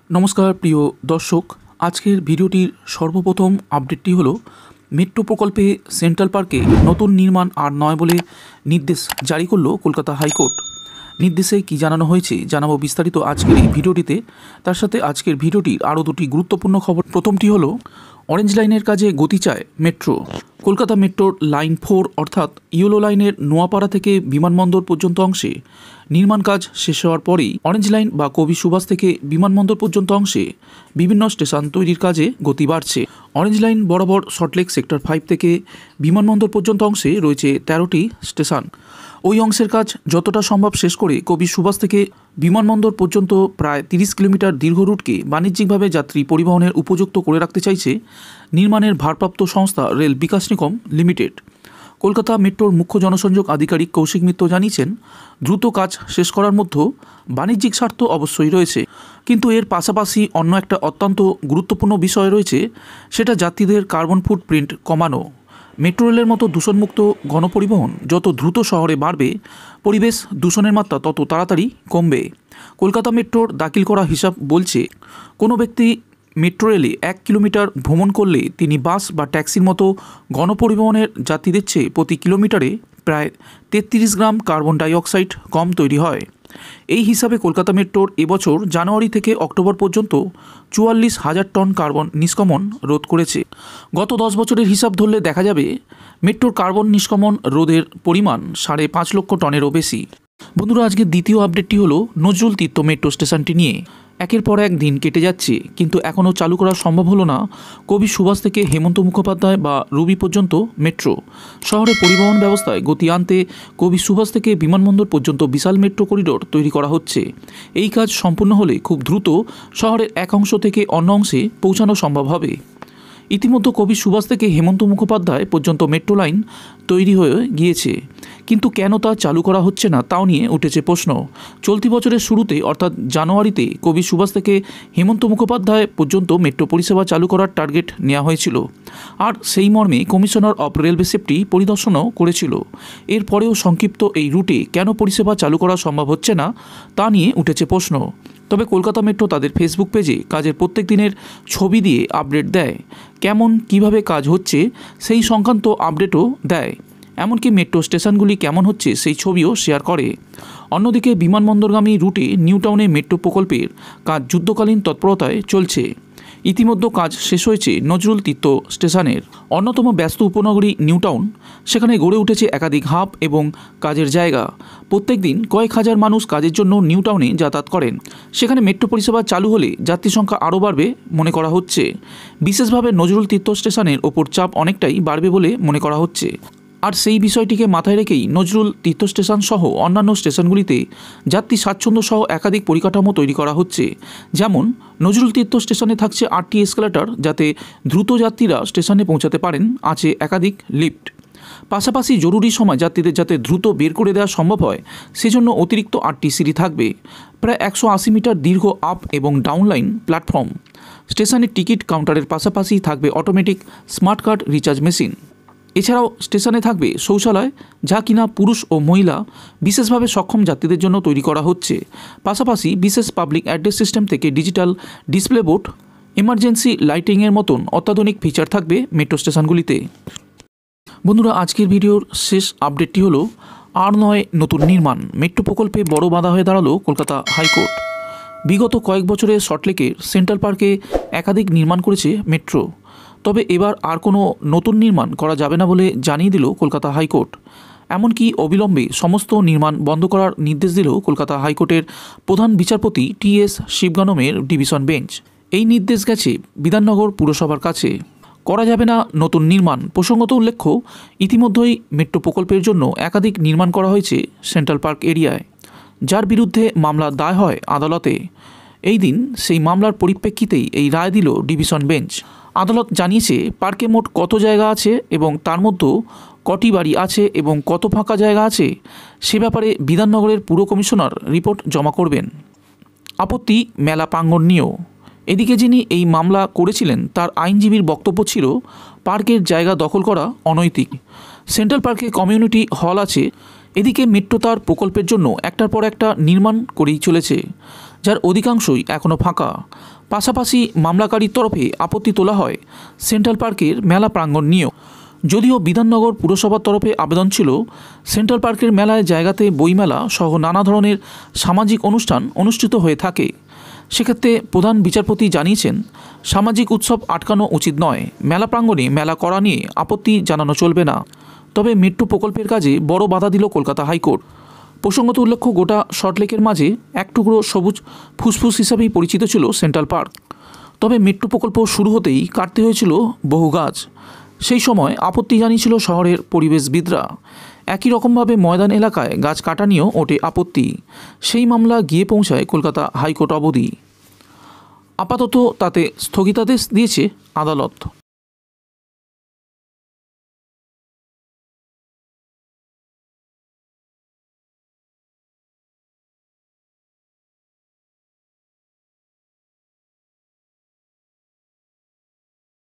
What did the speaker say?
নমস্কার প্রিয় দর্শক, আজকের ভিডিওটির সর্বপ্রথম আপডেটটি হলো মেট্রো প্রকল্পে সেন্ট্রাল পার্কে নতুন নির্মাণ আর নয় বলে নির্দেশ জারি করল কলকাতা হাইকোর্ট। নির্দেশে কি জানানো হয়েছে জানাবো বিস্তারিত আজকের এই ভিডিওটিতে। তার সাথে আজকের ভিডিওটির আরও দুটি গুরুত্বপূর্ণ খবর। প্রথমটি হলো অরেঞ্জ লাইনের কাজে গতি চায় মেট্রো। কলকাতা মেট্রোর লাইন 4 অর্থাৎ ইয়েলো লাইনের নোয়াপাড়া থেকে বিমানবন্দর পর্যন্ত অংশে নির্মাণ কাজ শেষ হওয়ার পরেই অরেঞ্জ লাইন বা কবি সুভাষ থেকে বিমানবন্দর পর্যন্ত অংশে বিভিন্ন স্টেশন তৈরির কাজে গতি বাড়ছে। অরেঞ্জ লাইন বরাবর সল্টলেক সেক্টর 5 থেকে বিমানবন্দর পর্যন্ত অংশে রয়েছে 13টি স্টেশন। ওই অংশের কাজ যতটা সম্ভব শেষ করে কবি সুভাষ থেকে বিমানবন্দর পর্যন্ত প্রায় 30 কিলোমিটার দীর্ঘ রুটকে বাণিজ্যিকভাবে যাত্রী পরিবহনের উপযুক্ত করে রাখতে চাইছে নির্মাণের ভারপ্রাপ্ত সংস্থা রেল বিকাশ নিগম লিমিটেড। কলকাতা মেট্রোর মুখ্য জনসংযোগ আধিকারিক কৌশিক মিত্র জানিয়েছেন, দ্রুত কাজ শেষ করার মধ্যে বাণিজ্যিক স্বার্থ অবশ্যই রয়েছে, কিন্তু এর পাশাপাশি অন্য একটা অত্যন্ত গুরুত্বপূর্ণ বিষয় রয়েছে, সেটা যাত্রীদের কার্বন ফুটপ্রিন্ট কমানো। মেট্রো রেলের মতো দূষণমুক্ত গণপরিবহন যত দ্রুত শহরে বাড়বে, পরিবেশ দূষণের মাত্রা তত তাড়াতাড়ি কমবে। কলকাতা মেট্রোর দাখিল করা হিসাব বলছে, কোনো ব্যক্তি মেট্রো রেলে 1 কিলোমিটার ভ্রমণ করলে তিনি বাস বা ট্যাক্সির মতো গণপরিবহনের যাত্রীদের চেয়ে প্রতি কিলোমিটারে প্রায় 33 গ্রাম কার্বন ডাইঅক্সাইড কম তৈরি হয়। এই হিসাবে কলকাতা মেট্রোর এবছর জানুয়ারি থেকে অক্টোবর পর্যন্ত 44,000 টন কার্বন নিষ্কাশন রোধ করেছে। গত 10 বছরের হিসাব ধরলে দেখা যাবে মেট্রোর কার্বন নিষ্কাশন রোধের পরিমাণ 5.5 লক্ষ টনেরও বেশি। বন্ধুরা, আজকে দ্বিতীয় আপডেটটি হলো নজরুল তীর্থ মেট্রো স্টেশনটি নিয়ে। একের পর এক দিন কেটে যাচ্ছে, কিন্তু এখনও চালু করা সম্ভব হলো না কবি সুভাষ থেকে হেমন্ত মুখোপাধ্যায় বা রুবি পর্যন্ত মেট্রো। শহরে পরিবহন ব্যবস্থায় গতি আনতে কবি সুভাষ থেকে বিমানবন্দর পর্যন্ত বিশাল মেট্রো করিডোর তৈরি করা হচ্ছে। এই কাজ সম্পূর্ণ হলে খুব দ্রুত শহরের এক অংশ থেকে অন্য অংশে পৌঁছানো সম্ভব হবে। ইতিমধ্যে কবি সুভাষ থেকে হেমন্ত মুখোপাধ্যায় পর্যন্ত মেট্রো লাইন তৈরি হয়ে গিয়েছে, কিন্তু কেন তা চালু করা হচ্ছে না তাও নিয়ে উঠেছে প্রশ্ন। চলতি বছরের শুরুতে অর্থাৎ জানুয়ারিতে কবি সুভাষ থেকে হেমন্ত মুখোপাধ্যায় পর্যন্ত মেট্রো পরিষেবা চালু করার টার্গেট নেওয়া হয়েছিল, আর সেই মর্মে কমিশনার অফ রেলওয়ে সেফটি পরিদর্শনও করেছিল। এরপরেও সংক্ষিপ্ত এই রুটে কেন পরিষেবা চালু করা সম্ভব হচ্ছে না তা নিয়ে উঠেছে প্রশ্ন। তবে কলকাতা মেট্রো তাদের ফেসবুক পেজে কাজের প্রত্যেক দিনের ছবি দিয়ে আপডেট দেয়, কেমন কিভাবে কাজ হচ্ছে সেই সংক্রান্ত আপডেটও দেয়, এমনকি মেট্রো স্টেশনগুলি কেমন হচ্ছে সেই ছবিও শেয়ার করে। অন্যদিকে বিমানবন্দরগামী রুটে নিউ টাউনে মেট্রো প্রকল্পের কাজ যুদ্ধকালীন তৎপরতায় চলছে। ইতিমধ্যে কাজ শেষ হয়েছে নজরুল তীর্থ স্টেশনের। অন্যতম ব্যস্ত উপনগরী নিউ টাউন, সেখানে গড়ে উঠেছে একাধিক হাব এবং কাজের জায়গা। প্রত্যেক দিন কয়েক হাজার মানুষ কাজের জন্য নিউ টাউনে যাতায়াত করেন। সেখানে মেট্রো পরিষেবা চালু হলে যাত্রী সংখ্যা আরও বাড়বে মনে করা হচ্ছে। বিশেষভাবে নজরুল তীর্থ স্টেশনের ওপর চাপ অনেকটাই বাড়বে বলে মনে করা হচ্ছে। আর সেই বিষয়টিকে মাথায় রেখেই নজরুল তীর্থ স্টেশন সহ অন্যান্য স্টেশনগুলিতে যাত্রী স্বাচ্ছন্দ্য সহ একাধিক পরিকাঠামো তৈরি করা হচ্ছে। যেমন নজরুল তীর্থ স্টেশনে থাকছে 8টি এসকেলেটর, যাতে দ্রুত যাত্রীরা স্টেশনে পৌঁছাতে পারেন। আছে একাধিক লিফট। পাশাপাশি জরুরি সময় যাত্রীদের যাতে দ্রুত বের করে দেওয়া সম্ভব হয় সেজন্য অতিরিক্ত 8টি সিঁড়ি থাকবে। প্রায় 180 মিটার দীর্ঘ আপ এবং ডাউন লাইন প্ল্যাটফর্ম। স্টেশনের টিকিট কাউন্টারের পাশাপাশি থাকবে automatic smart card recharge machine. এছাড়াও স্টেশনে থাকবে শৌচালয়, যা কিনা পুরুষ ও মহিলা বিশেষভাবে সক্ষম যাত্রীদের জন্য তৈরি করা হচ্ছে। পাশাপাশি বিশেষ পাবলিক অ্যাড্রেস সিস্টেম থেকে ডিজিটাল ডিসপ্লে বোর্ড, এমার্জেন্সি লাইটিংয়ের মতন অত্যাধুনিক ফিচার থাকবে মেট্রো স্টেশনগুলিতে। বন্ধুরা, আজকের ভিডিওর শেষ আপডেটটি হলো আর নয় নতুন নির্মাণ। মেট্রো প্রকল্পে বড় বাধা হয়ে দাঁড়ালো কলকাতা হাইকোর্ট। বিগত কয়েক বছরে সল্টলেকের সেন্ট্রাল পার্কে একাধিক নির্মাণ করেছে মেট্রো, তবে এবার আর কোনো নতুন নির্মাণ করা যাবে না বলে জানিয়ে দিল কলকাতা হাইকোর্ট। এমনকি অবিলম্বে সমস্ত নির্মাণ বন্ধ করার নির্দেশ দিল কলকাতা হাইকোর্টের প্রধান বিচারপতি টি.এস. শিবগানমের division bench. এই নির্দেশ গেছে বিধাননগর পুরসভার কাছে। করা যাবে না নতুন নির্মাণ। প্রসঙ্গত উল্লেখ্য, ইতিমধ্যেই মেট্রো প্রকল্পের জন্য একাধিক নির্মাণ করা হয়েছে সেন্ট্রাল পার্ক এরিয়ায়, যার বিরুদ্ধে মামলা দায় হয় আদালতে। এই দিন সেই মামলার পরিপ্রেক্ষিতেই এই রায় দিল ডিভিশন বেঞ্চ। আদালত জানিয়েছে পার্কে মোট কত জায়গা আছে এবং তার মধ্যে কটি বাড়ি আছে এবং কত ফাঁকা জায়গা আছে সে ব্যাপারে বিধাননগরের পুর কমিশনার রিপোর্ট জমা করবেন। আপত্তি মেলা প্রাঙ্গণ নিয়েও। এদিকে যিনি এই মামলা করেছিলেন তার আইনজীবীর বক্তব্য ছিল, পার্কের জায়গা দখল করা অনৈতিক। সেন্ট্রাল পার্কে কমিউনিটি হল আছে, এদিকে মেট্রো তার প্রকল্পের জন্য একটার পর একটা নির্মাণ করেই চলেছে। যার অধিকাংশই এখনও ফাঁকা। পাশাপাশি মামলাকারীর তরফে আপত্তি তোলা হয় সেন্ট্রাল পার্কের মেলা প্রাঙ্গণ নিয়েও। যদিও বিধাননগর পুরসভার তরফে আবেদন ছিল সেন্ট্রাল পার্কের মেলায় জায়গাতে বইমেলা সহ নানা ধরনের সামাজিক অনুষ্ঠান অনুষ্ঠিত হয়ে থাকে। সেক্ষেত্রে প্রধান বিচারপতি জানিয়েছেন, সামাজিক উৎসব আটকানো উচিত নয়, মেলা প্রাঙ্গণে মেলা করা নিয়ে আপত্তি জানানো চলবে না। তবে মেট্রো প্রকল্পের কাজে বড় বাধা দিল কলকাতা হাইকোর্ট। প্রসঙ্গত উল্লেখ্য, গোটা সল্টলেকের মাঝে এক টুকরো সবুজ ফুসফুস হিসাবেই পরিচিত ছিল সেন্ট্রাল পার্ক। তবে মেট্রো প্রকল্প শুরু হতেই কাটতে হয়েছিল বহু গাছ। সেই সময় আপত্তি জানিয়েছিল শহরের পরিবেশবিদরা। একই রকমভাবে ময়দান এলাকায় গাছ কাটা নিয়েও ওঠে আপত্তি। সেই মামলা গিয়ে পৌঁছায় কলকাতা হাইকোর্ট অবধি। আপাতত তাতে স্থগিতাদেশ দিয়েছে আদালত।